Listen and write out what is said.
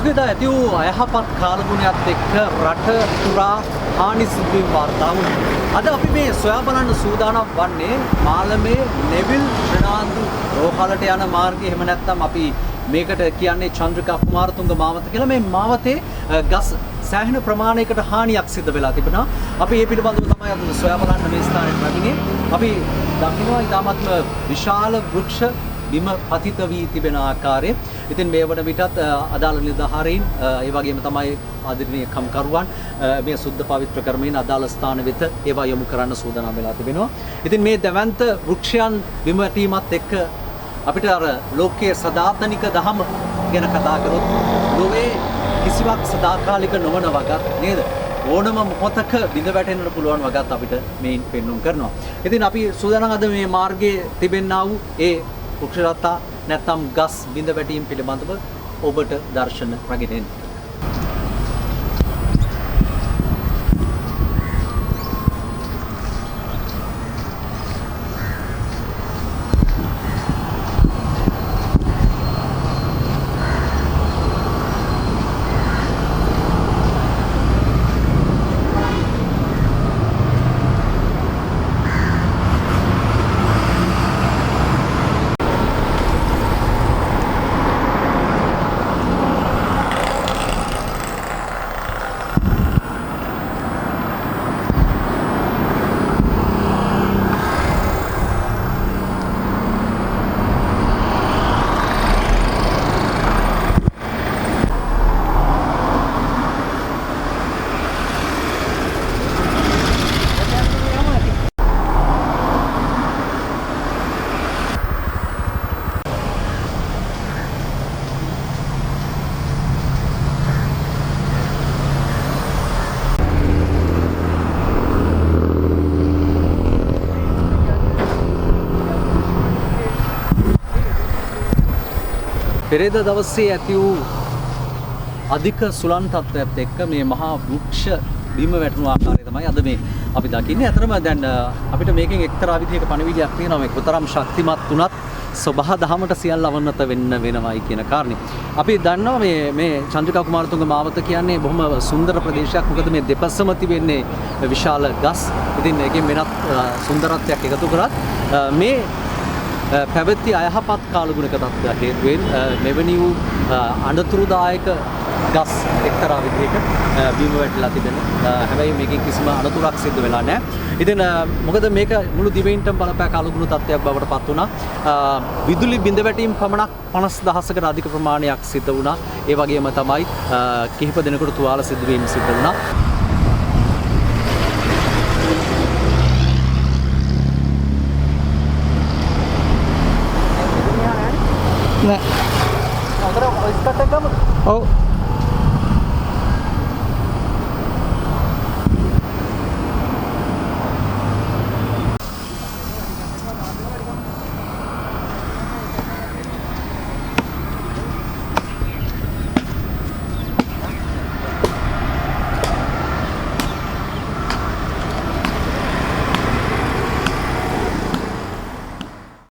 පසුගියදා ඇති වූ අයහපත් කාලගුණයත් එක්ක රට පුරා හානි සිදුවීම් වාර්තා වුණා. අද අපි මේ සොයා බලන්න සූදානම් වන්නේ මාළමේ නෙවිල් ප්‍රනාන්දු රෝහලට යන මාර්ගය. එහෙම නැත්නම් අපි මේකට කියන්නේ චන්ද්‍රිකා කුමාරතුංග මාවත කියලා. මේ මාවතේ ගස් සෑහෙන ප්‍රමාණයකට හානියක් සිද්ධ වෙලා තිබෙනවා. අපි මේ පිළිබඳව තමයි අද සොයා බලන්න මේ ස්ථානයට ලැබිනේ. අපි දකිනවා ඉතාමත්ම විශාල වෘක්ෂ බිම පතිත වී තිබෙන ආකාරය. ඉතින් මේ වන විටත් අදාළ නිලධාරීන් ඒ වගේම තමයි ආදරණීය කම්කරුවන් මේ සුද්ධ පවිත්‍ර කර්මයෙන් අදාළ ස්ථාන වෙත ඒවා යොමු කරන්න සූදානම් වෙලා තිබෙනවා. ඉතින් මේ දැවැන්ත වෘක්ෂයන් බිම වැටීමත් එක්ක අපිට අර ලෝකයේ සදාතනික දහම ගැන කතා කරොත් ලෝකයේ කිසිවක් සදාකාලික නොවන වගත් නේද? ඕනම මොහොතක බිඳ වැටෙන්නට පුළුවන් වගත් අපිට මේන් පෙන්වුම් කරනවා. ඉතින් අපි සූදානම් අද මේ මාර්ගයේ තිබෙන්නා වූ ඒ වෘක්ෂලතා නැත්නම් ගස් බිඳ වැටීම් පිළිබඳව ඔබට දර්ශන රැගෙන. පෙරේද දවසේ ඇති වූ අධික සුළං තත්ත්වයත් එක්ක මේ මහා වෘක්ෂ බිම වැටුණු ආකාරය තමයි අද මේ අපි දකින්නේ. අතරම දැන් අපිට මේකෙන් එක්තරා විදිහක පණිවිඩයක් තියෙනවා. මේ කොතරම් ශක්තිමත් වුණත් සබහා දහමට සියල්ල අවනත වෙන්න වෙනවයි කියන කාරණේ. අපි දන්නවා මේ චන්ද්‍රිකා කුමාරතුංග මාවත කියන්නේ බොහොම සුන්දර ප්‍රදේශයක්. මොකද මේ දෙපැත්තම තිබෙන්නේ විශාල ගස්. ඉතින් මේකෙන් වෙනත් සුන්දරත්වයක් එකතු කරත් මේ පැවති අයහපත් කාලගුණක තත්ත්වයක් හේතුවෙන් මෙවැනි වූ අනතුරුදායක ගස් එක්තරා විදිහක බිම වැටිලා තිබෙනවා. හැබැයි මේකෙන් කිසිම අනතුරක් සිද්ධ වෙලා නැහැ. ඉතින් මොකද මේක මුළු දිවයිනටම බලපෑ කාලගුණ තත්ත්වයක් බවට පත් වුණා. විදුලි බිඳ වැටීම් පමණක් 50000කට අධික ප්‍රමාණයක් සිද්ධ වුණා. ඒ වගේම තමයි කිහිප දිනකට තුවාල සිද්ධ වීම සිද්ධ වුණා. නෑ. අතර ඔයිස්ට් එකක් ගමු. ඔව්.